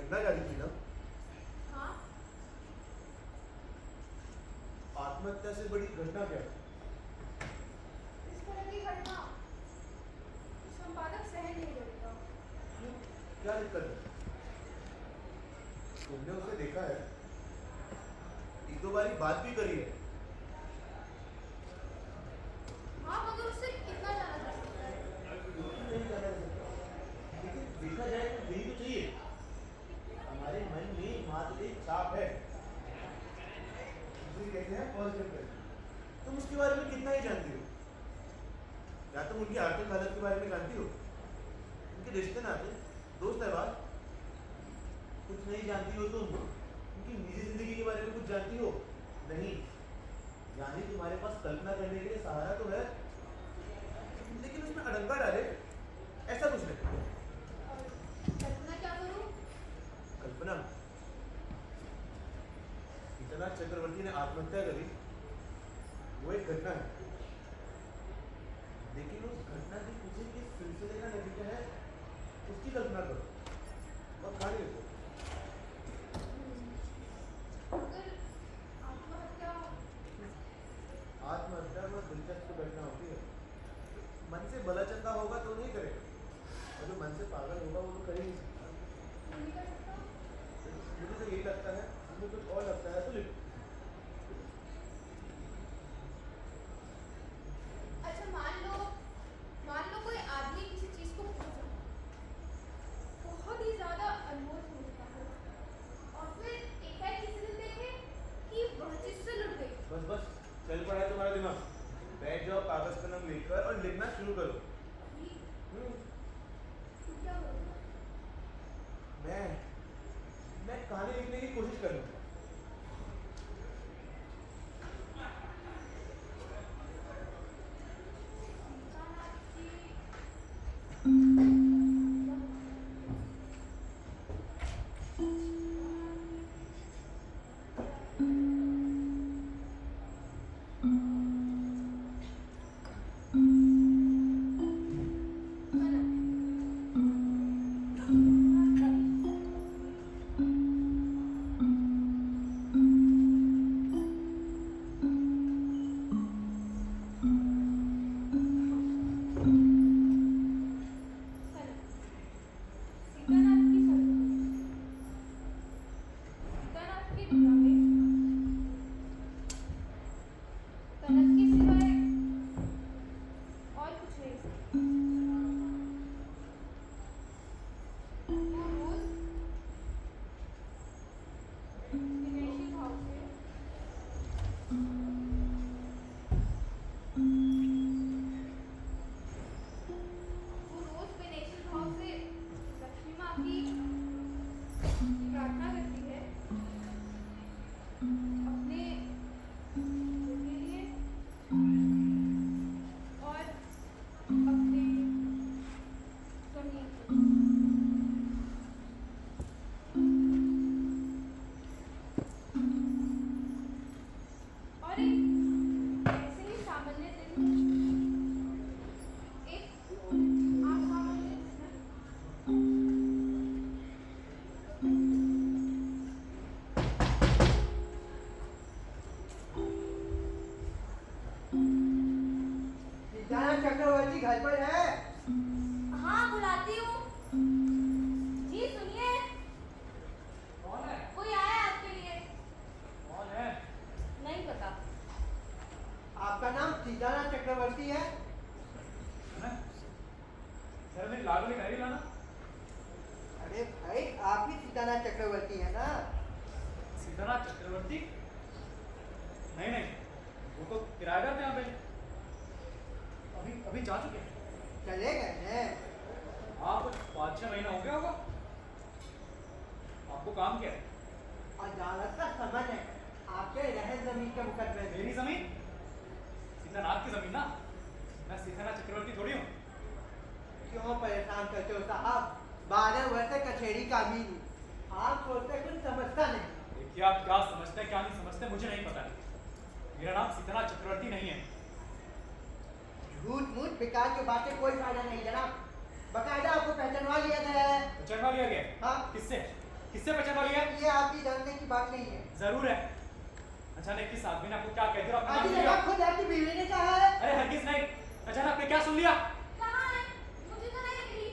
सुनना चाहती थी ना। हाँ। आत्महत्या से बड़ी घटना क्या है? इस तरह की घटना संपादक सहन नहीं करेगा। क्यों? क्या दिक्कत है? तुमने उसे देखा है, एक दो बारी बात भी करी है। हाँ, मगर उससे कितना जाना जा सकता है? बिल्कुल नहीं जाना जा सकता, लेकिन देखा जाए तो यही तो चाहिए। हमारे मन में मात्र एक छाप है, जिसे कहते हैं फर्स्ट इम्प्रेशन। तुम उसके बारे में कितना ही जानती हो? क्या तुम उनकी आर्थिक हालत के बारे में जानती हो? उनके रिश्ते नाते, दोस्त अहबाब कुछ नहीं जानती हो तुम? उनकी निजी जिंदगी के बारे में कुछ जानती हो? नहीं। यानी तुम्हारे पास कल्पना करने के लिए सहारा तो है, लेकिन उसमें अड़ंगा डाले ऐसा कुछ नहीं। और कल्पना क्या करूँ? कल्पना, सीतानाथ चक्रवर्ती ने आत्महत्या करी, वो एक घटना है, लेकिन उस घटना के पीछे किस सिलसिले का नतीजा है उसकी कल्पना करो और कहानी लिखो। मगर आत्महत्या। आत्महत्या में दिलचस्प घटना होती है। मन से भला चंगा होगा तो नहीं करेगा, और जो मन से पागल होगा वो तो कर ही नहीं सकता। क्यों नहीं कर सकता? मुझे तो यही लगता है, तुम्हें कुछ और लगता है तो लिखो। अच्छा, मान लो कोई आदमी किसी चीज को खो जाता, बहुत ही ज्यादा अनमोल समझता हो, और फिर एकाएक किसी दिन देखे कि वह चीज से लुट गई। बस बस, चल पड़ा है तुम्हारा दिमाग। बैठ जाओ, कागज कलम लेकर और लिखना शुरू करो। अभी हम्म, तुम क्या करोगे? मैं मैं कहानी लिखने की कोशिश करूंगा। सीतानाथ की कनक। सीतानाथ की कनक। सीतानाथ की सरजमीं। सीतानाथ की दुनिया में कनक के सिवाय और कुछ नहीं सकता। वो रोज विदेशी भाव से वो रोज विदेशी भाव से लक्ष्मी माँ की प्रार्थना करती है, अपने बच्चों के लिए और अपने जमीन के लिए। और एक ऐसे ही सामान्य दिन, एक असामान्य दिन सिद्धार्थ चक्रवर्ती घर पर है? हाँ, बुलाती हूँ। जी सुनिए, कौन है? कोई आया है आपके लिए। कौन है? नहीं पता। आपका नाम सिद्धार्थ चक्रवर्ती है? हैं? सर मेरी लाडली डायरी लाना। अरे भाई, आप ही सिद्धार्थ चक्रवर्ती है ना? सीतानाथ चक्रवर्ती? नहीं नहीं, वो तो किराएदार थे यहाँ पे, अभी अभी जा चुके हैं। चले गए हैं? हाँ, कुछ 5-6 महीना हो गया होगा। आपको काम क्या है? अदालत का समन है आपके रहन जमीन के मुकदमे में। मेरी जमीन? सीतानाथ की जमीन ना, मैं सीतानाथ चक्रवर्ती थोड़ी हूँ। क्यों परेशान करते हो साहब? 12 वर्ष से कचहरी का अमीन हूँ। आप सोचते कुछ समझता नहीं। देखिए, आप क्या समझते हैं क्या नहीं समझते मुझे नहीं पता। मेरा नाम सीतानाथ चक्रवर्ती नहीं है। झूठ मूठ बेकार की बातें कोई फायदा नहीं जनाब। बकायदा आपको पहचानवा लिया गया है। पहचानवा लिया गया? हाँ। किससे? किससे पहचान वाली है? ये आपकी जानने की बात नहीं है। जरूर है। अचानक किस आदमी ने आपको क्या कह दिया और अपना नाम आदि लिया? जनाब खुद आपकी बीवी ने कहा है। अरे हरगिज नहीं। अचानक आपने क्या सुन लिया? कहाँ है? मुझे तो नहीं मिली।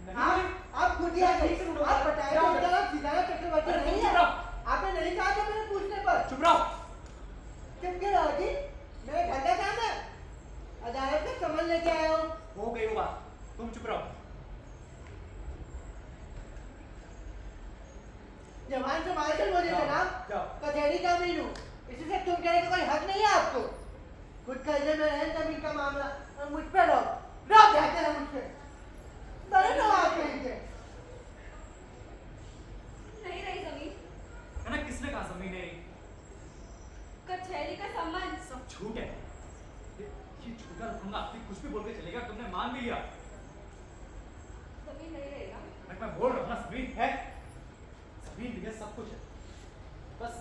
नहीं आप खुद ही आ गई। आप बताइए तो जनाब सितारा चक्रवर्ती अरे नहीं चुप है। रहो। आपने नहीं कहा था मेरे पूछने पर। चुप रहो। चुप क्यों रहो जी? मेरे घर का काम है। अदालत में समन लेके आया हूँ। हो गई वो बात, तुम चुप रहो। जवान से मारकर बोले जाओ, जनाब। जाओ। कचहरी का मीनू। इसी से तुम कहने का कोई हक नहीं है आपको। खुद करने में रहे जमीन का मामला और मुझ पे रो कहते हैं मुझसे। बड़े लो आप कहीं के। नहीं रही जमीन। है ना, किसने कहा जमीन है? कचहरी का संबंध। सब झूठ है। ये झूठा लफंगा आपसे कुछ भी बोल के चलेगा, तुमने मान भी लिया। जमीन नहीं रहेगा। मैं बोल रहा हूँ ना, जमीन है। जमीन भी है, सब कुछ है। बस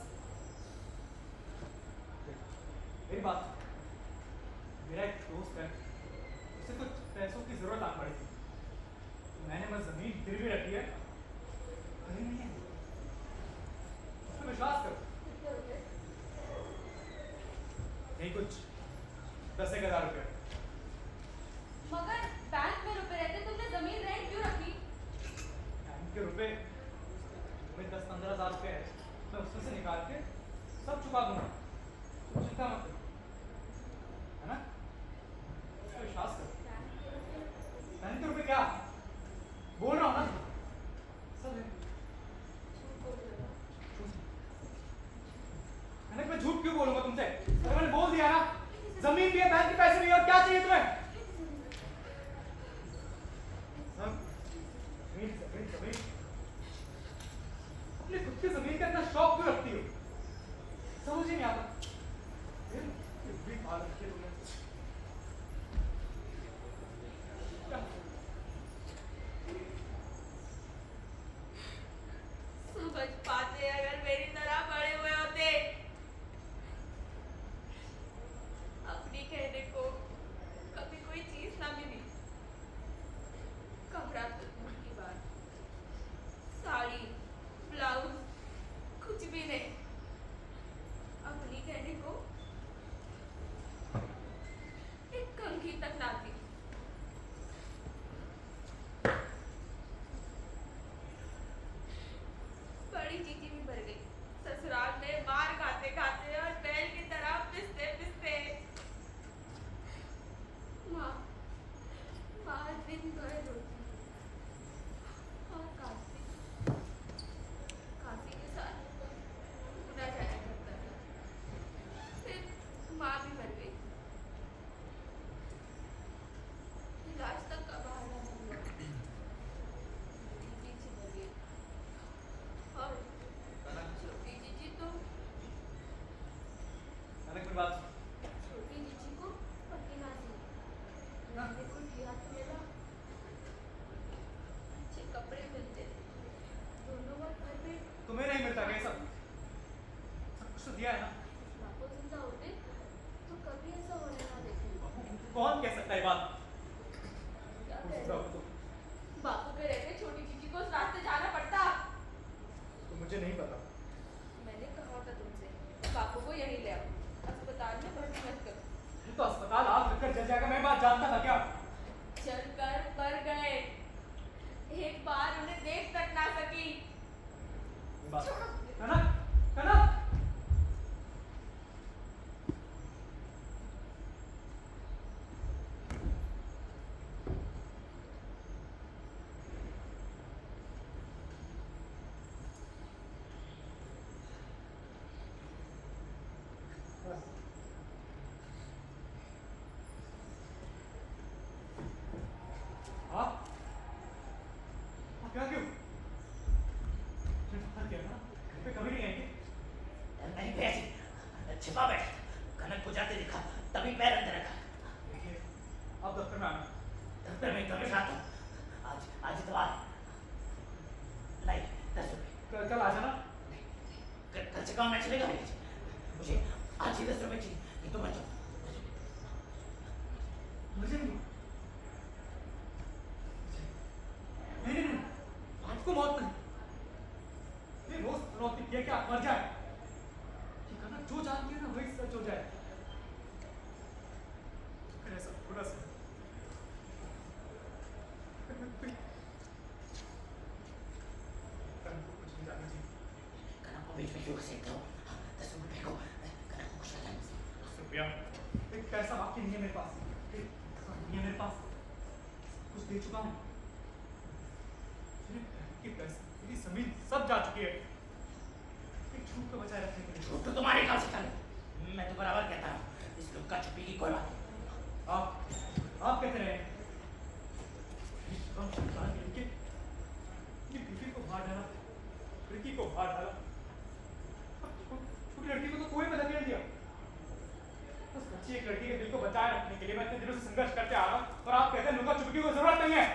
मेरी बात, मेरा एक दोस्त है, उसे कुछ पैसों की जरूरत आ पड़ी थी, तो मैंने बस जमीन गिरवी रखी है। कहीं नहीं है, उस पर विश्वास करो। कितने रुपए? नहीं, कुछ 10,000 रुपये। मगर बैंक में रुपए रहते, तुमने जमीन रेंट क्यों रखी? बैंक के रुपए में 10-15 हज़ार रुपये है, मैं उसमें से निकाल के सब चुका दूंगा, तुम चिंता मत करो, है ना? उस पर विश्वास करो। बैंक के रुपए क्या बोल रहा हूँ ना, सब है। मैं झूठ क्यों बोलूंगा तुमसे? अरे मैंने बोल दिया ना, जमीन भी है, बैंक के पैसे भी है, और क्या चाहिए तुम्हें? जमीन जमीन जमीन, अपने खुद की जमीन का इतना शौक क्यों रखती हो? समझ ही नहीं आता। भी माल रखी है तुमने। समझ पाते अगर मेरी तरह बड़े हुए होते। अपनी कहने को कभी कोई चीज ना मिली। कपड़ा तो दूर की बात, साड़ी, ब्लाउज, कुछ भी नहीं। अपनी कहने को एक कंघी तक ना थी। बड़ी चीची भी मर गई ससुराल में मार खाते खाते और बैल की तरह पिसते पिसते। माँ दिन भर रोती और काशी के साथ पूना जाया करता था। फिर माँ भी मर गई। इलाज तक का बहाना नहीं हुआ। चीची मर गई और छोटी चीची तो बात छोटी चीची को पति ना दी। नाने को दिया तो मेरा अच्छे कपड़े मिलते थे, दोनों बार घर में तुम्हें नहीं मिलता क्या? सब कुछ तो दिया है ना। बापू जिंदा होते तो कभी ऐसा होने ना देते। कौन कह सकता है ये बात? क्या कह रहे हो? बापू के रहते छोटी चीची को उस रास्ते जाना पड़ता। तो मुझे नहीं पता। मैंने कहा था तुमसे बापू को यहीं ले आओ, अस्पताल में भर्ती मत करो। तो अस्पताल आग लगकर जल जाएगा, मैं बात जानता था क्या? चल कर मर गए, एक बार उन्हें देख तक ना सकी। बात है ना, है ना? हाँ? क्या क्यों? क्या ना? घर पे कभी नहीं आएंगे? नहीं भैया, छिपा बैठा था। कनक को जाते देखा, तभी पैर अंदर रखा। देखिए, आप दफ्तर में आना। दफ्तर में तो हमेशा आता हूँ। आज इतवार है। लाई 10 रुपये। कल आ जाना। कल से काम में चलेगा भैया जी। मुझे आज ही 10 रुपये चाहिए, नहीं तो मर जाऊँ। मुझे नहीं, नहीं नहीं नहीं, आपको मौत नहीं। कुछ दे चुका हूँ। मेरे बहन के पैसे, मेरी जमीन सब जा चुकी है। एक झूठ को बचाए रखने के लिए। झूठ तो तुम्हारे काम से चले। मैं तो बराबर कहता हूँ इस लुक्का छुपी की कोई बात नहीं। आप कहते रहे बीवी को मार डाला, लड़की को मार डाला, छोटी लड़की को तो कोई मदद नहीं दिया। उस बच्ची एक लड़की के दिल को बचाए रखने के लिए मैं इतने दिनों से संघर्ष करते आ रहा हूँ, और आप कहते हैं लुका छुपी की कोई जरूरत नहीं है।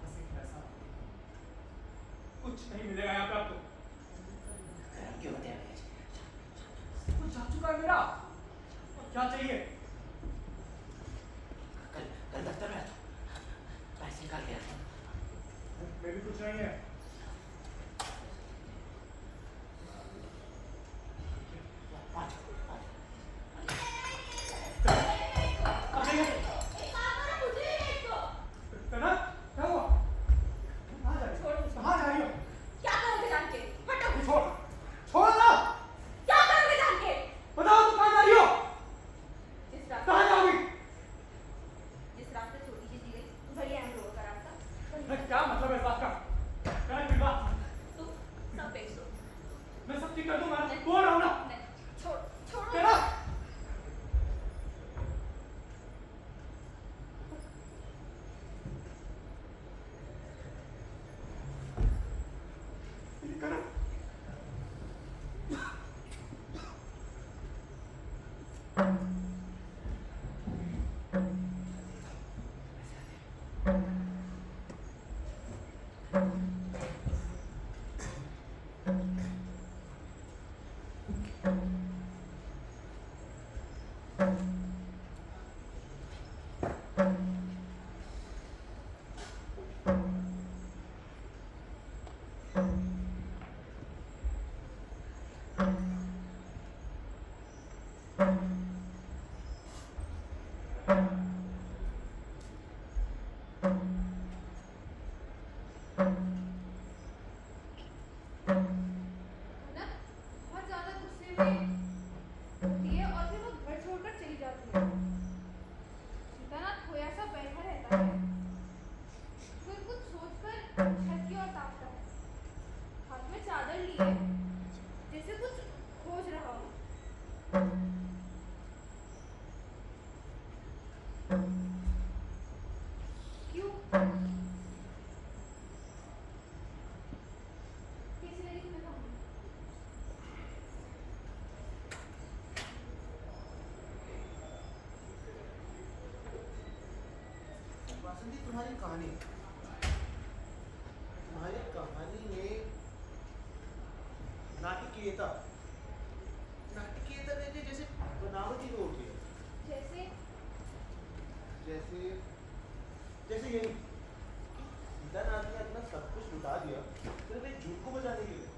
बस एक पैसा, कुछ नहीं मिलेगा यहाँ पे आपको। क्यों होते हैं कुछ जा चुका है मेरा, और क्या चाहिए? कल दफ्तर में आता पैसे निकाल के आता मैं भी कुछ नहीं है। क्या हुआ? कहाँ जा रही हो? क्या करोगे जान के? हटो। छोड़ ना। क्या करोगे जान के? बताओ तो कहाँ जा रही हो? जिस रास्ते कहाँ जाओगी? छोटी सी दी गई वही एम रोड का रास्ता। क्या मतलब है इस बात का? कनक की बात, तुम सब बेच दो। मैं सब ठीक कर दूंगा, बोल रहा हूँ ना। नहीं, छोड़ो। कनक! कनक! ना बहुत ज्यादा गुस्से में होती है और फिर वो घर छोड़कर चली जाती है। सीतानाथ खोया सा बैठा रहता है, फिर कुछ सोचकर छत की ओर ताकता है, हाथ में चादर लिए जैसे कुछ खोज रहा हो। क्यों? कैसी लगी तुम्हें कहानी? वासंती, तुम्हारी कहानी में नाटकीयता कहते हैं, जैसे बनावटी हो होती है। जैसे जैसे यही सीतानाथ ने अपना सब कुछ लुटा दिया सिर्फ एक झूठ को बचाने के लिए।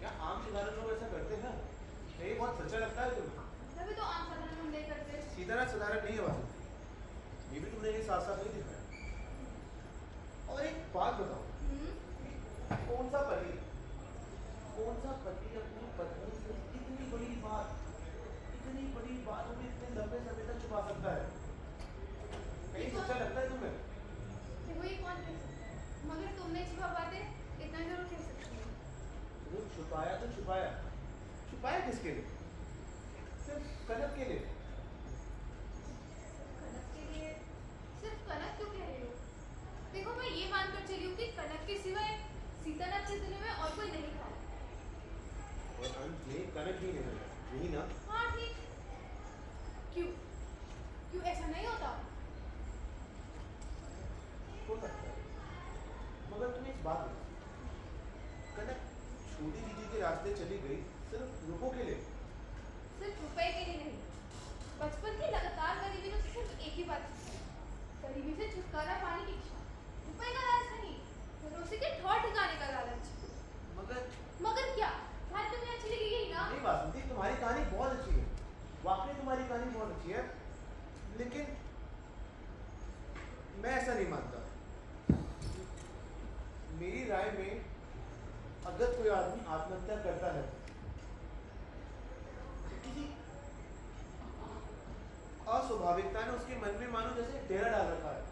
क्या आम साधारण लोग ऐसा करते हैं? ये बहुत सच्चा लगता है तुम्हें? तभी तो आम साधारण लोग नहीं करते। सीतानाथ साधारण नहीं है वासंती, ये भी तुमने ये साफ साफ नहीं दिखाया। और एक बात बताओ, कौन सा पति अपनी पत्नी से इतनी बड़ी बात वो भी इतने लंबे समय तक छुपा सकता है? कहीं सच्चा लगता है तुम्हें? देखो ये कौन कह सकता है, मगर तुमने छुपा बातें इतना जरूर कह सकती हो। जो छुपाया तो छुपाया किसके लिए? सिर्फ कनक के लिए। कनक के लिए? सिर्फ कनक क्यों कह रही हो? देखो मैं ये मानकर चली हूँ कि कनक के सिवाय सीतानाथ की दुनिया में और कोई नहीं था। और अंत में कनक ही नहीं ना? हाँ ठीक। क्यों ऐसा नहीं होता? हो सकता है, मगर तुम इस बात में कनक छोटी दीदी के रास्ते चली गई सिर्फ रुपयों के लिए। सिर्फ रुपए के लिए नहीं, बचपन की लगातार गरीबी ने सिर्फ एक ही बात थी, गरीबी से छुटकारा पाने की इच्छा। रुपए का लालच नहीं, भरोसे के ठौर ठिकाने का लालच। मगर क्या? कहानी तुम्हें अच्छी लगी यही ना? नहीं वासंती, तुम्हारी कहानी बहुत अच्छी है, वाकई तुम्हारी कहानी बहुत अच्छी है, लेकिन मैं ऐसा नहीं मानता। मेरी राय में अगर कोई आदमी आत्महत्या करता है तो किसी अस्वाभाविकता ने उसके मन में मानो जैसे डेरा डाल रखा है।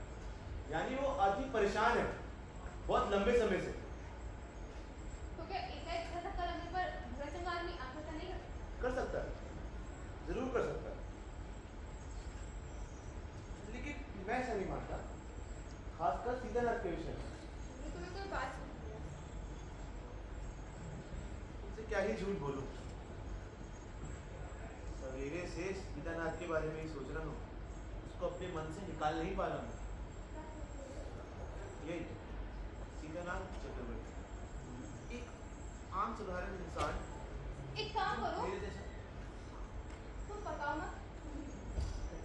यानी वो आदमी परेशान है बहुत लंबे समय से। तो क्या एकाएक घर धक्का लगने पर बुरा चंगा आदमी आत्महत्या नहीं कर सकता है, जरूर कर सकता है, लेकिन मैं ऐसा नहीं मानता, खासकर सीतानाथ के विषय में। ये तुम्हें कोई बात नहीं है। तुमसे क्या ही झूठ बोलूं, सवेरे से सीतानाथ के बारे में ही सोच रहा हूँ, उसको अपने मन से निकाल नहीं पा रहा हूँ। यही सीतानाथ चतुर्वेदी, एक आम साधारण इंसान, एक काम करो, मेरे जैसा। तुम बताओ ना।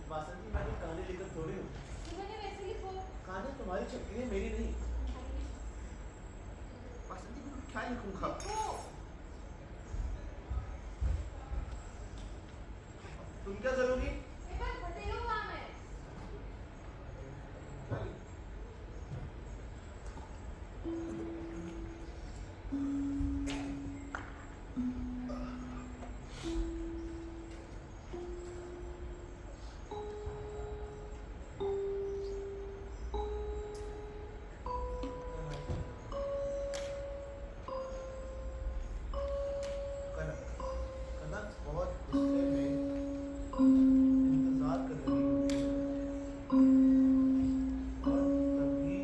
वासंती, मैं तो कहानी लेकर थोड़ी हूँ। मैंने वैसे लिखो। कहानी तुम्हारी छपी है, मेरी नहीं। वासंती, मैं क्या लिखूंगा? लिखो। तुम क्या करोगी? मेरे पास बतेरो काम है। कनक बहुत गुस्से में इंतजार कर रही होती है, और तभी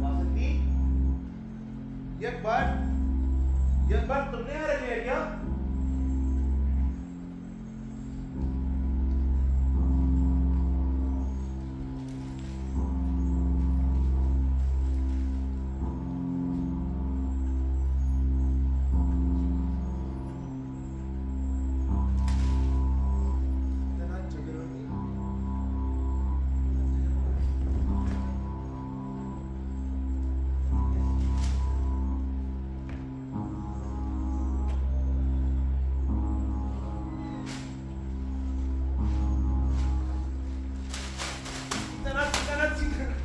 वासंती, ये अखबार तुमने यहाँ रखे है क्या? सीतानाथ चतुर्वेदी, सीतानाथ, सीतानाथ, सीतानाथ।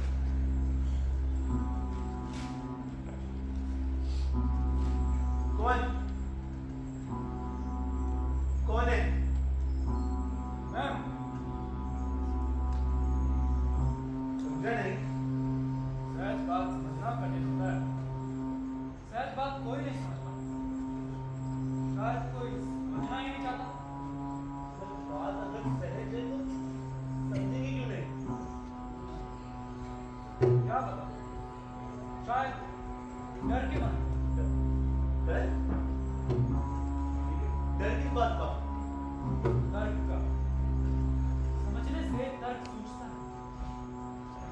कौन कौन है? मैम, समझा नहीं। सहज बात समझना कठिन है। सहज बात कोई नहीं समझता, शायद कोई समझना ही नहीं चाहता। जब बात अगर सहज है तो समझेगी क्यों नहीं? क्या पता, शायद डर के मारे। डर? डर किस बात का? तर्क का समझने से तर्क सूझता है,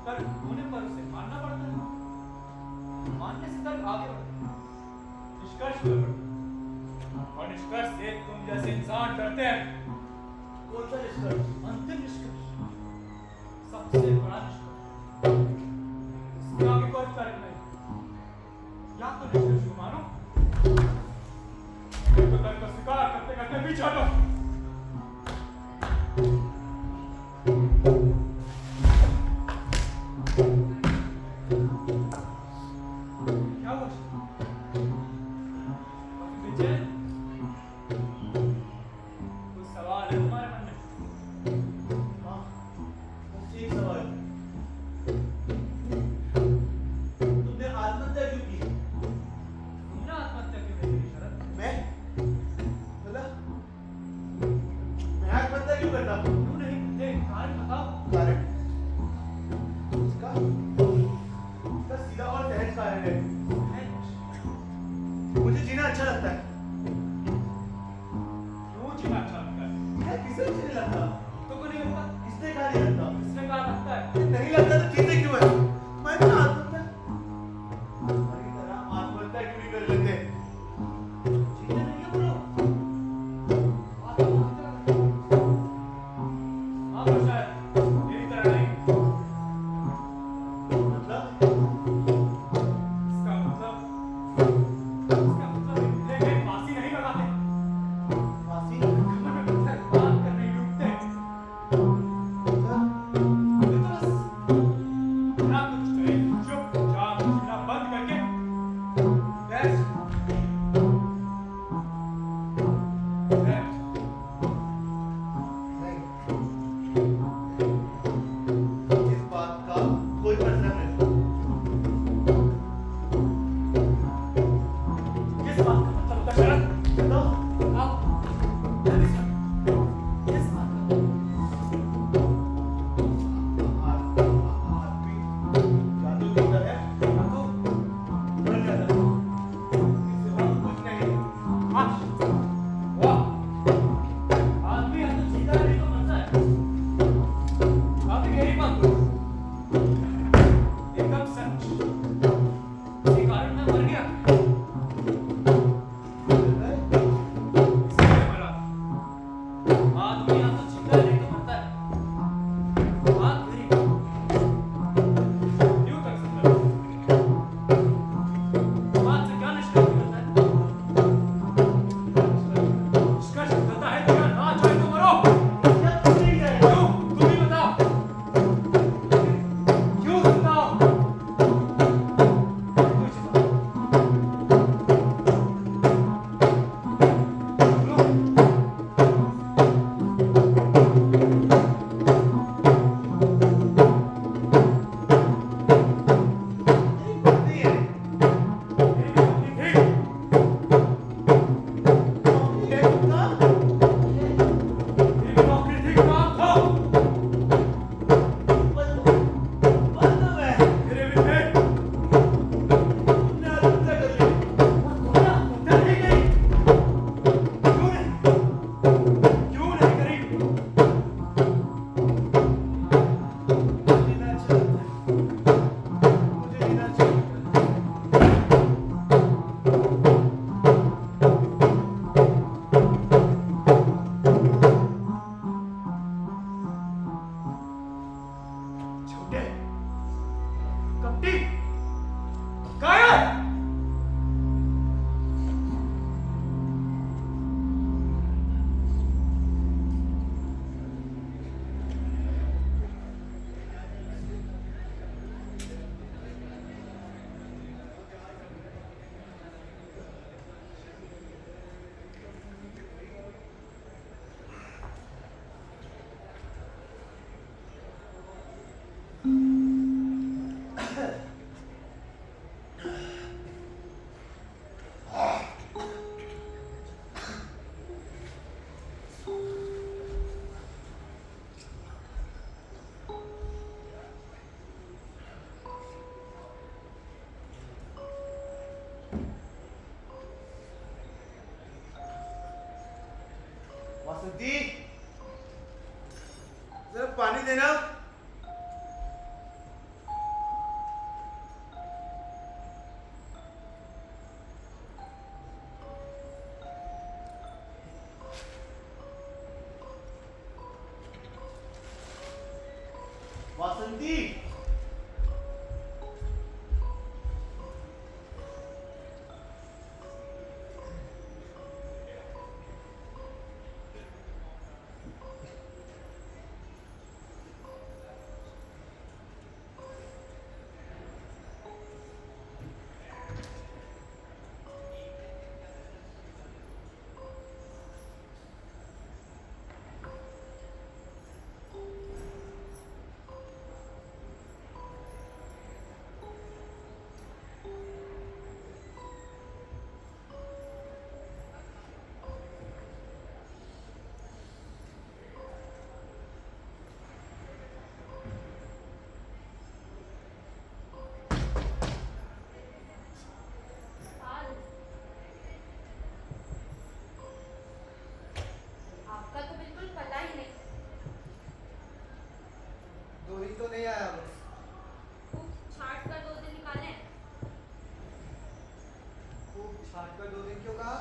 तर्क होने पर उसे मानना पड़ता है, मानने से तर्क आगे बढ़ता है, निष्कर्ष पर बढ़ता है, और निष्कर्ष से तुम जैसे इंसान डरते हैं। कौन सा निष्कर्ष? अंतिम निष्कर्ष, सबसे बड़ा निष्कर्ष, इसके आगे कोई तर्क नहीं। या तो निष्कर्ष को मानो, या तो तर्क को स्वीकार करते करते पीछे हटो। क्या हुआ? काफी बेचैन? कुछ सवाल है तुम्हारे मन में? हाँ, मुझसे एक सवाल। तुमने आत्महत्या क्यों की? तुमने आत्महत्या क्यों नहीं की शरद? मैं? भला वासंती साल आपका तो बिल्कुल पता ही नहीं। दो दिन तो नहीं आया बस। खूब छाट कर 2 दिन निकाले। खूब छाट कर 2 दिन क्यों कहा?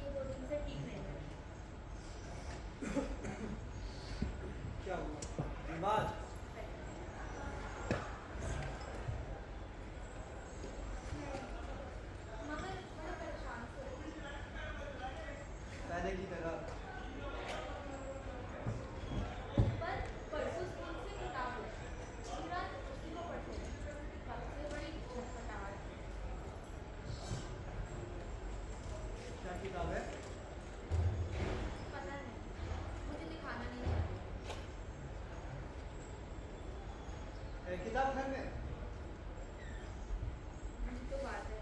ये 2 दिन से ठीक नहीं है। क्या हुआ? बीमार? मगर बड़ा परेशान से हूँ। पहले की तरह? पर परसों स्कूल से किताब लाई। पूरी रात उसी को पढ़ते रहे। तब से बड़ी छटपटाहट है। क्या किताब है? पता नहीं, मुझे दिखाना नहीं चाहिए। है किताब घर में? यही तो बात है।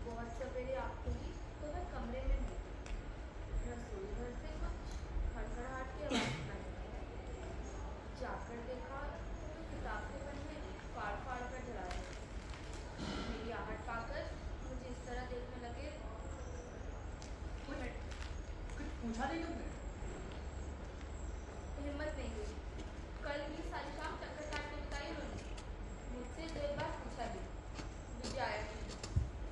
बहुत सवेरे आँख खुली तो मैं कमरे में हूँ। रसोई घर से कुछ खड़खड़ाहट की आवाज़ सुनाई दी। जाकर देखा तो किताब के पन्ने फाड़ फाड़ कर जला रहे। मेरी आहट पाकर मुझे इस तरह देखने लगे। कुछ पूछा नहीं तुमने? हिम्मत नहीं हुई। कल भी सारी शाम चक्कर काटने बिताई उन्होंने। मुझसे 2 बार पूछा भी। विजय आया नहीं।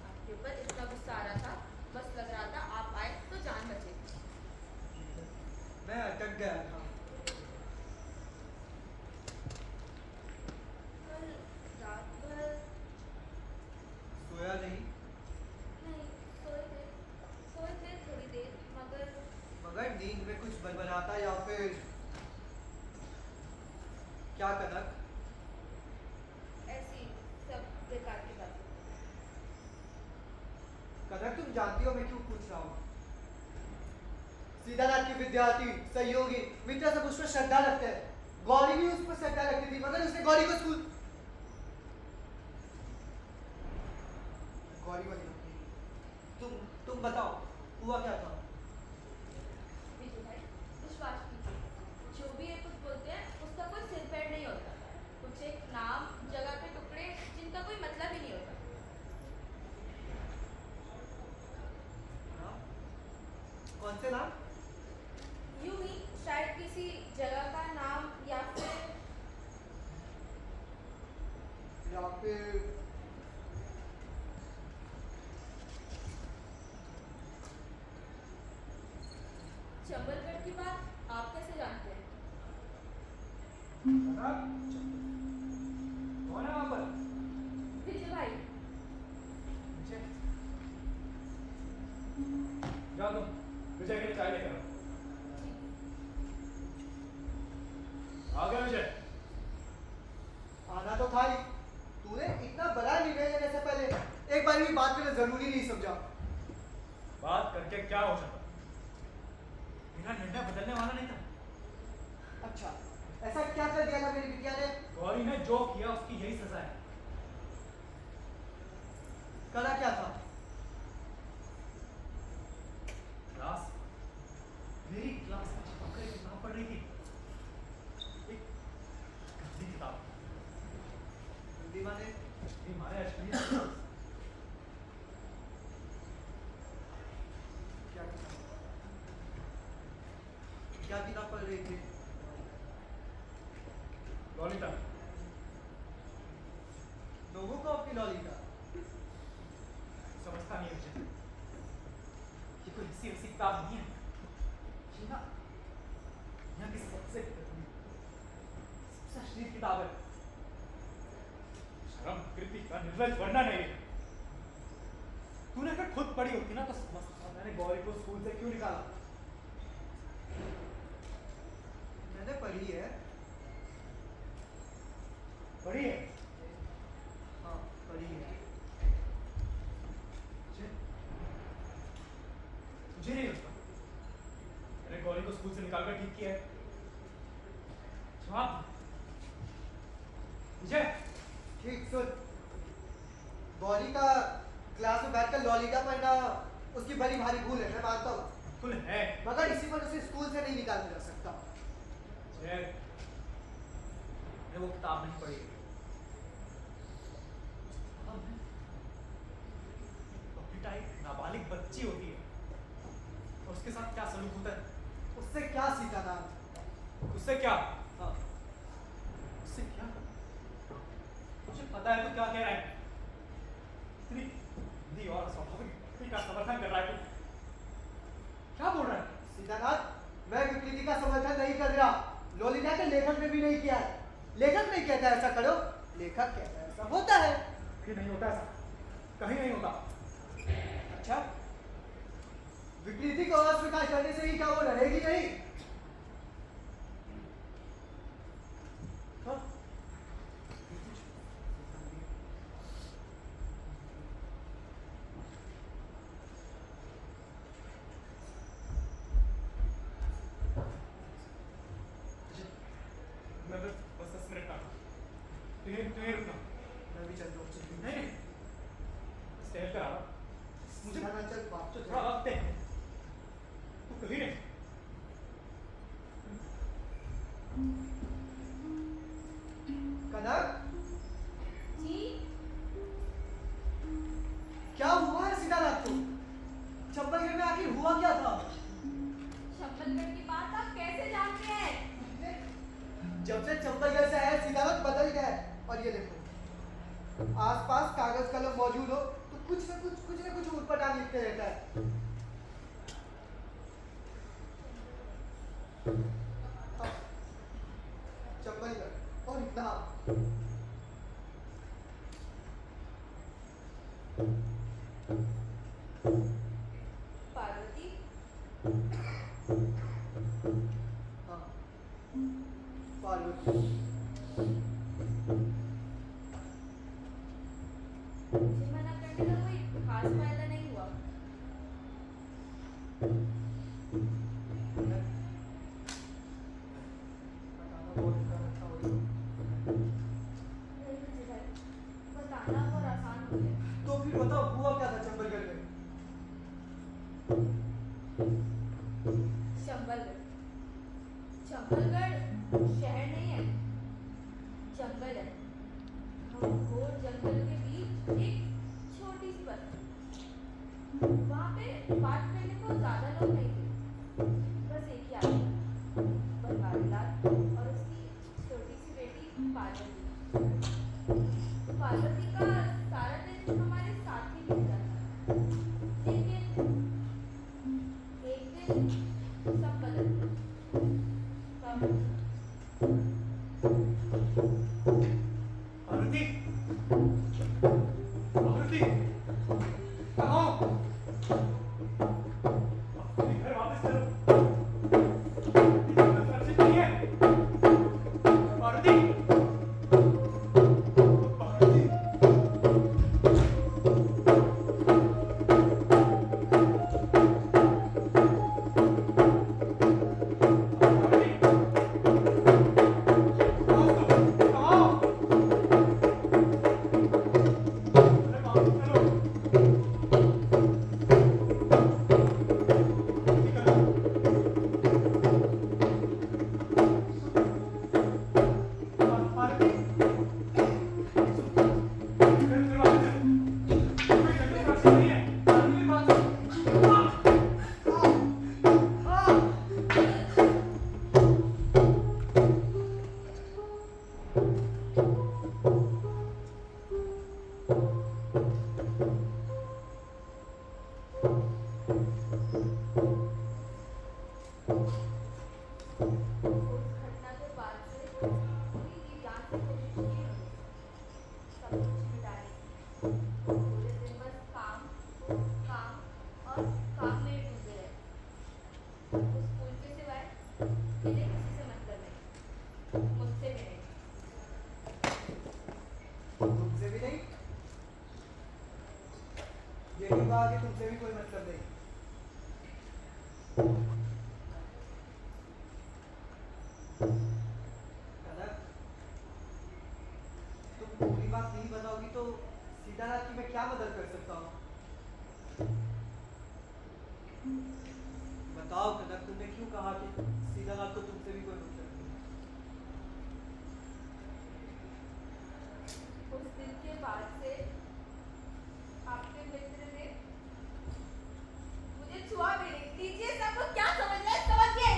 आपके ऊपर इतना गुस्सा आ रहा था, बस लग रहा था आप आए तो जान बचेगी। मैं अटक गया था। कल रात भर सोया नहीं? नहीं सोए थे थोड़ी देर, मगर मगर नींद में कुछ बड़बड़ाता या फिर क्या कनक? ऐसी सब बेकार की बातें। कनक तुम जानती हो मैं क्यों पूछ रहा हूँ? सीतानाथ के विद्यार्थी, सहयोगी, मित्र सब उस पर श्रद्धा रखते हैं। गौरी भी उस पर श्रद्धा रखती थी, मगर उसने गौरी को स्कूल गौरी वाली तुम बताओ हुआ क्या था? विजय भाई विश्वास कीजिए, जो भी ये कुछ बोलते हैं उसका कोई सिर पैर नहीं होता। कुछ एक नाम जगह के टुकड़े जिनका कोई मतलब ही नहीं होता। नाम? कौन से नाम? यूं ही शायद किसी जगह का नाम या फिर चंबलगढ़ की बात आप कैसे जानते हैं? कनक, कौन है वहाँ पर? विजय भाई। नीचे। जाओ तुम विजय के लिए चाय लेकर आओ। आ गया विजय। आना तो था ही। तूने इतना बड़ा निर्णय लेने से पहले एक बार भी बात करना जरूरी नहीं समझा। बात करके क्या हो सकता? मेरा निर्णय बदलने वाला नहीं था। अच्छा, ऐसा क्या कर दिया था मेरी बिटिया ने? गौरी ने जो किया उसकी यही सजा है। करा क्या था? क्लास मेरी क्लास में चिपक कर एक किताब पढ़ रही थी। एक गंदी किताब। हिंदी माने? ये हमारे अश्लील क्या किताब? क्या किताब पढ़ रही थी? लॉलिता। लोगों को अपनी लॉलिता? समझता नहीं है विजय। ये कोई ऐसी ऐसी किताब नहीं है। ये ना यहाँ की सबसे किताब है। शर्म कृति का निर्लज वर्णन है ये। तूने अगर खुद पढ़ी होती ना तो समझता मैंने गौरी को स्कूल से क्यों निकाला। मैंने पढ़ी है। पढ़ी है? हाँ, पढ़ी है। मुझे नहीं लगता मैंने गौरी को स्कूल से निकालकर ठीक किया है। जवाब विजय। ठीक सुन, गौरी का क्लास में बैठकर लॉलीटा पढ़ना उसकी बड़ी भारी भूल है, मैं मानता हूँ, कुल है मगर इसी पर उसे स्कूल से नहीं निकाला जा सकता। जय, मैंने वो किताब नहीं पढ़ी। पपीता एक नाबालिग बच्ची होती है और उसके साथ क्या सलूक होता है। उससे क्या सीखा था? उससे क्या? हाँ, उससे क्या? मुझे पता है तू क्या कह रहा है। इतनी गंदी और स्वाभाविक व्यक्ति का समर्थन कर रहा है तू। क्या बोल रहा है? सीतानाथ, मैं विकृति का समर्थन नहीं कर रहा। लॉलीटा के लेखक ने भी नहीं किया है। लेखक नहीं कहता ऐसा करो, लेखक कहता है ऐसा होता है। कहीं नहीं होता ऐसा, कहीं नहीं होता। अच्छा, विकृति को अस्वीकार करने से ही क्या वो रहेगी नहीं? हाँ? मैं बस 10 मिनट का तू ये रुकना। मैं भी चलता हूँ। नहीं नहीं, स्टेज पे आ रहा। मुझे सीतानाथ, चल बाप तो थोड़ा वक्त दे। तू कहीं नहीं। कनक, जी क्या हुआ है सीतानाथ को? चंपलगढ़ में आखिर हुआ क्या था? चंपलगढ़ की बात आप कैसे जानते हैं? जब से चंपलगढ़ से आया सीतानाथ बदल गया है। और ये देखो, आसपास कागज कलम मौजूद हो तो कुछ न कुछ उटपटांग लिखते रहता है। चंपलगढ़ और इतना पार्वती, हाँ, पार्वती। मुझे मना करने का कोई खास फायदा नहीं हुआ। बताना बहुत अच्छा हो गया। नहीं विजय भाई, बताना और आसान हो गया। तो फिर बताओ हुआ क्या था चंपलगढ़ में? चंबलगढ़, चंबलगढ़ शहर नहीं है, मुझसे भी नहीं। तुमसे भी नहीं? ये क्यों कहा कि तुमसे भी कोई मतलब नहीं? कनक, तुम पूरी बात नहीं बताओगी तो सीताराम की मैं क्या मदद कर सकता हूँ? बताओ कनक, तुमने क्यों कहा कि सीताराम को तुमसे भी कोई मतलब नहीं? उस दिन के बाद से आपके मित्र ने मुझे छुआ भी नहीं। लीजिए सब लोग क्या समझ रहे हैं समझिए।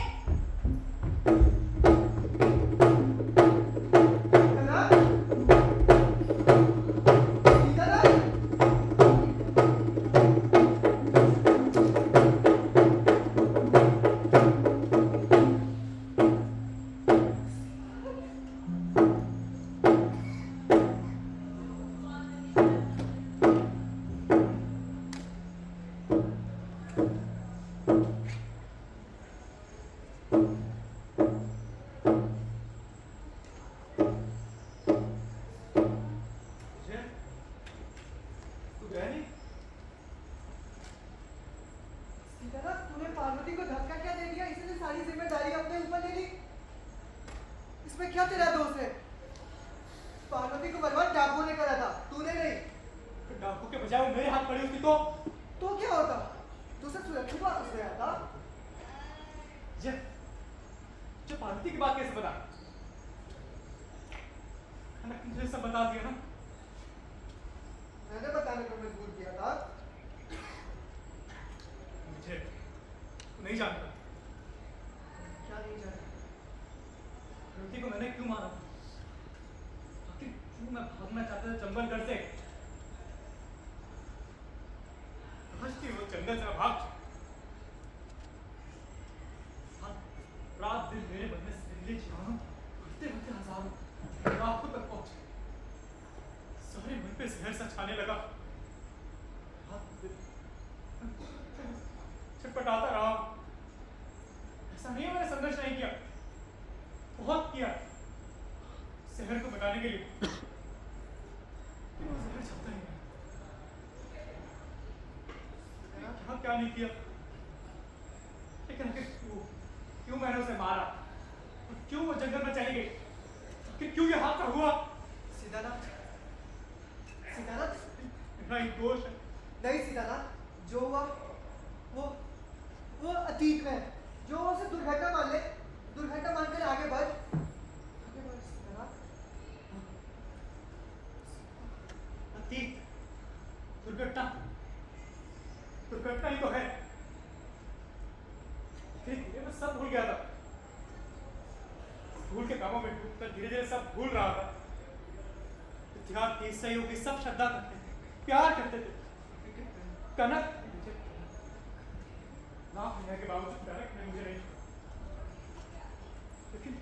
कनक! सीताराम! विजय, तू गया नहीं? सीताराम, तूने पार्वती को धक्का क्या दे दिया? इसने सारी जिम्मेदारी अपने ऊपर ले ली। इसमें क्या तेरा दोष है? पार्वती को बर्बाद डाकुओं ने करा था, तूने नहीं। तो डाकू के बजाय वो मेरे हाथ पड़ी होती तो क्या होता? तू उसे सुरक्षित वापस ले आता। विजय, जो पार्वती की बात कैसे बता? कनक ने मुझे सब बता दिया ना। मैंने बताने को मजबूर किया था। मुझे तू नहीं जानता क्या नहीं जाना? पार्वती को मैंने क्यों मारा? आखिर क्यों मैं भागना चाहता था चंबलगढ़ से? आज भी वो जंगल से मैं भाग चुका। हाँ, रात दिन मेरे मन में जहरीले जीवाणु घुटते घुटते हजारों लाखों तक पहुंचे। सारे मन पे जहर सा छाने लगा। रात दिन छटपटाता रहा। ऐसा नहीं है मैंने संघर्ष नहीं किया, बहुत किया शहर को बचाने के लिए, लेकिन वो जहर छपता ही नहीं। क्या क्या नहीं किया, लेकिन आखिर क्यों मैंने उसे मारा? और क्यों वो जंगल में चली गई? आखिर क्यों ये हादसा हुआ? सीताराम, सीताराम, मेरा ही दोष है। नहीं सीताराम, जो हुआ वो अतीत में है। जो हुआ उसे दुर्घटना मान ले। दुर्घटना मानकर आगे बढ़। आगे बढ़ सीताराम। अतीत, दुर्घटना, दुर्घटना ही तो है। धीरे धीरे मैं सब भूल गया था। स्कूल के कामों में डूबकर धीरे धीरे सब भूल रहा था। इतिहास, सहयोगी सब श्रद्धा करते थे, प्यार करते थे। कनक ना होने के बावजूद कनक ने मुझे नहीं छोड़ा। लेकिन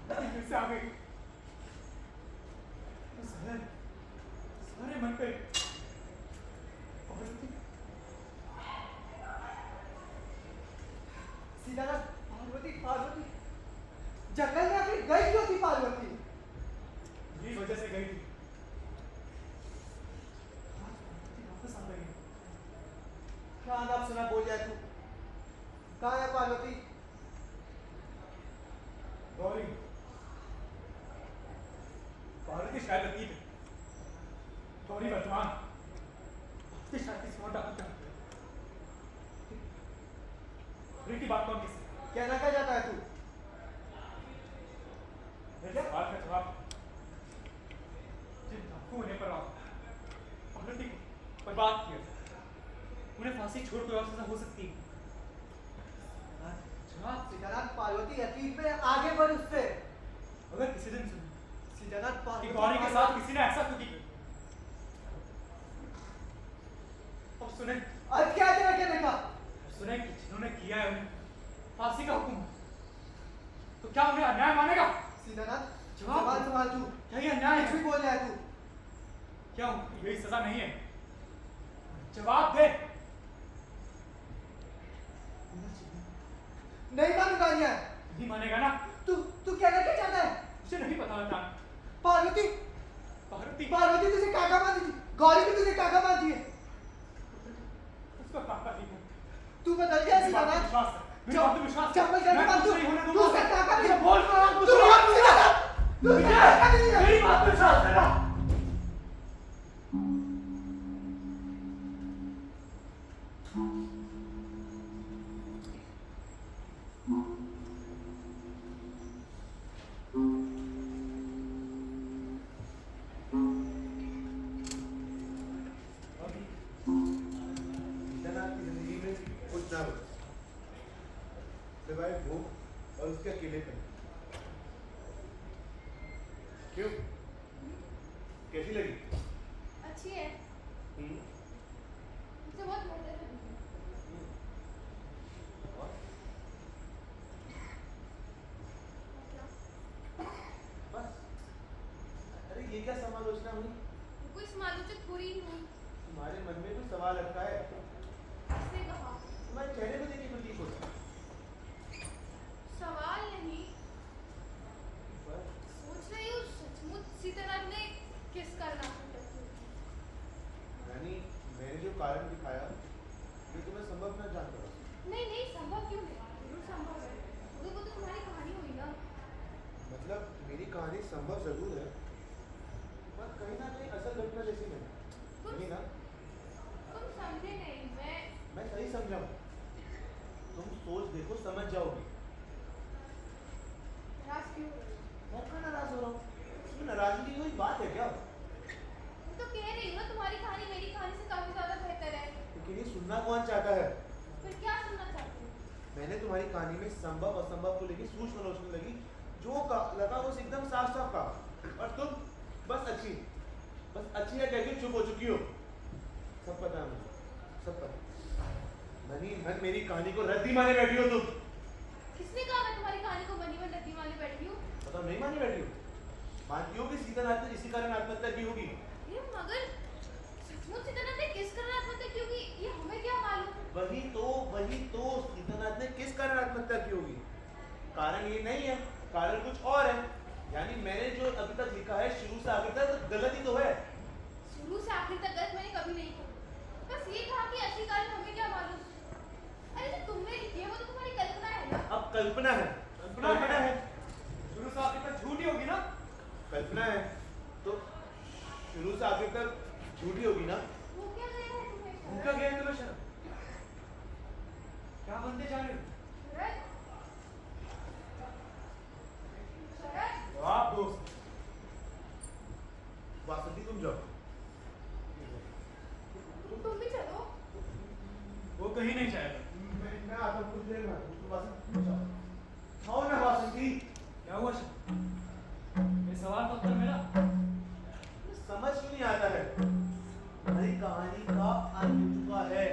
पार्वती फिर से आ गई। तो सारे मन पे पार्वती। सीताराम, पार्वती, पार्वती जंगल में आखिर गई क्यों थी पार्वती? यही वजह से गई थी। आज पार्वती वापस आ गई है। क्या आदाब सुना बोल जाए तू? कहाँ है पार्वती? गौरी, पार्वती शायद अतीत है, गौरी वर्तमान। पार्वती शायद किसी और डाकू का। गौरी की बात कौन किसी? कहना क्या चाहता है तू? मेरे सवाल का जवाब जिन डाकुओं ने पार्वती को बर्बाद किया, उन्हें फांसी छोड़ कोई और सजा हो सकती है। जवाब सीताराम, पार्वती अतीत में आगे बढ़ उससे। अगर किसी दिन सुने सीताराम, कि पार्वती गौरी के साथ किसी ने ऐसा क्यों किया, और सुने अब क्या तेरा कहने का? सुने कि जिन्होंने किया है उन्हें फांसी का हुक्म है, तो क्या उन्हें अन्याय मानेगा? सीताराम, जवाब जवान दो। सवाल तू। क्या ये अन्याय कुछ भी है? बोल रहा है तू। क्या यही सजा नहीं है? जवाब दे। नहीं मानूंगा अन्याय। नहीं मानेगा ना? तू गौरी को तुझे काका मानती है। उसका काका नहीं है। तू बदल गया मेरी बात पे सिद्धार्थ। विश्वास है। मेरी बात पे विश्वास है। चंपल करके मैं बात कुछ नहीं होने तू दूंगा। उसका काका नहीं मैं बोल रहा हूँ, कुछ तू नहीं और होने सिद्धार्थ, तू दूंगा। उसका काका नहीं है। मेरी बात पे विश्वास है ना। सीतानाथ की जिंदगी में कुछ ना बचा सिवाय वो और उसके अकेलेपन। क्यों? कैसी लगी? अच्छी है, मुझे बहुत बेहतर लगी। और? बस। अरे ये क्या समालोचना हुई? कोई समालोचक पूरी ही हुई। तुम्हारे मन में कोई सवाल रखा है? किसने कहा? तुम्हारे चेहरे को देखिए प्रतीक होता है। सवाल नहीं, बस। सोच रही हूँ सचमुच सीताराम ने किस कारण आपको टक्कर दी? यानी मैंने जो कारण दिखाया ये तुम्हें संभव न जान पड़ा। नहीं नहीं, संभव क्यों नहीं? जरूर संभव है। वो तो तुम्हारी कहानी हुई ना। मतलब मेरी कहानी संभव जरूर है पर कहीं ना कहीं असल घटना जैसी नहीं नहीं ना। तुम समझे नहीं। मैं सही समझा हूँ। तुम सोच देखो समझ जाओगे। नाराज क्यों हो रही हो? मैं क्यों नाराज हो रहा हूँ? इसमें नाराजगी की कोई बात है क्या? मैं तो कह रही हूँ ना, तुम्हारी कहानी मेरी कहानी से काफी ज्यादा बेहतर है। लेकिन ये सुनना कौन चाहता है? फिर क्या सुनना चाहते हो? मैंने तुम्हारी कहानी में संभव असंभव को लेकर सूक्ष्म आलोचना लगी जो लगा वो एकदम साफ साफ कहा और तुम बस अच्छी है कहकर चुप हो चुकी हो। सब पता है मुझे, सब पता। मनी मन मेरी कहानी को रद्दी माने बैठी हो तुम। किसने कहा मैं तुम्हारी कहानी को बनी बन रद्दी माने बैठी हूँ? बताओ, नहीं माने बैठी हो? मानती हो कि सीतानाथ ने इसी कारण आत्महत्या की होगी? ये मगर सचमुच सीतानाथ ने किस कारण आत्महत्या की होगी ये हमें क्या मालूम? वही तो सीतानाथ ने किस कारण आत्महत्या की होगी? कारण ये नहीं है, कारण कुछ और है। यानी मैंने जो अभी तक लिखा है शुरू से आखिर तक गलत ही तो है। शुरू से आखिर तक गलत मैंने कभी नहीं कहा। बस ये कहा कि असली कारण हमें क्या मालूम। अरे जो तुमने लिखी है वो तो तुम्हारी कल्पना है ना। अब कल्पना है शुरू से आखिर तक झूठी होगी ना। कल्पना है तो शुरू से आखिर तक झूठी होगी ना। वो क्या गया है तुम्हें? भूखा गया है तुम्हें शर्म? क्या बनते जा रहे हो? शरद, शरद, जवाब दोस्त। वासंती तुम जाओ। तुम भी चलो। वो कहीं नहीं जाएगा। मैं आता हूँ कुछ देर में आता हूँ। वासंती जाओ। आओ ना वासंती। क्या हुआ शर्म? ये सवाल का उत्तर मेरा। समझ क्यों नहीं आता है? तुम्हारी कहानी का अंत हो चुका है।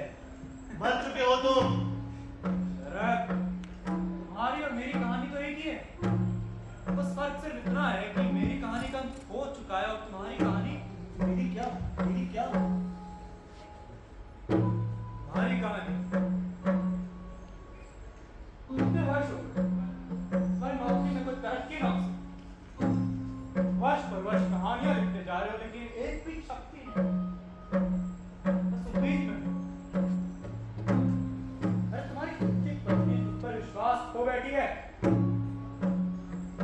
मर चुके हो तुम। शरद, तुम्हारी और मेरी कहानी तो एक ही है। बस फर्क सिर्फ इतना है कि मेरी कहानी का अंत हो चुका है और तुम्हारी कहानी मेरी क्या? तुम्हारी कहानी कितने वर्ष हो गए तुम्हारी नौकरी में कोई तरक्की ना हो सकी। वर्ष पर वर्ष कहानियां लिखते जा रहे हो लेकिन एक भी शक्ति नहीं। बस उम्मीद में अरे तुम्हारी खुद की पत्नी तुम पर विश्वास खो बैठी है।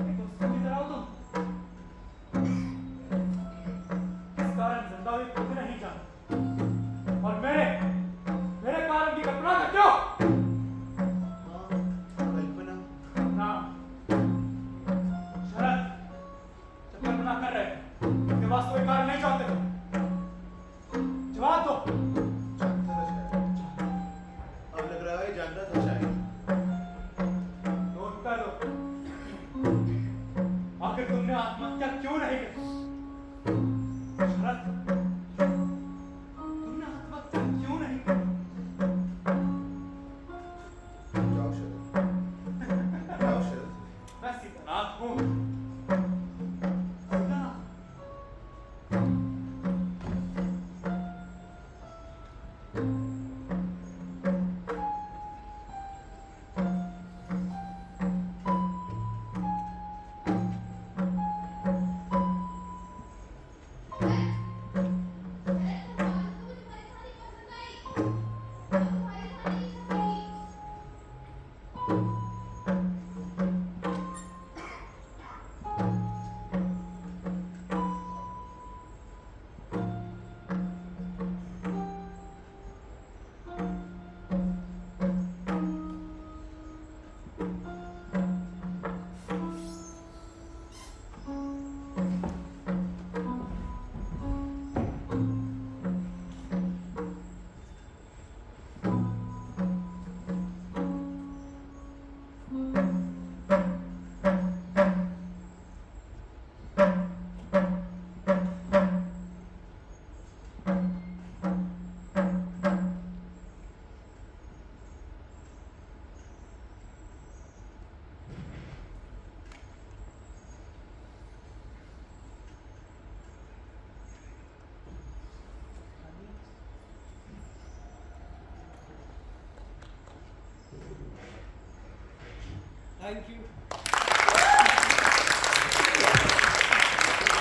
एक दोस्तों की तरह हो तुम। इस कारण जिंदा हुई खुद नहीं जानती और मेरे कारण की कल्पना करते हो। हाँ, कल्पना। ना शरद, जब कल्पना कर रहे थे उसके वास्तविक कारण नहीं जानते तुम। जवाब दो। जानता था शायद। अब लग रहा है जानता था शायद। तो उत्तर दो। आखिर तुमने आत्महत्या क्यों नहीं की? शरद, तुमने आत्महत्या क्यों नहीं की? जाओ शरद। जाओ शरद। मैं सीतानाथ हूँ। सीतानाथ। शरद, थैंक यू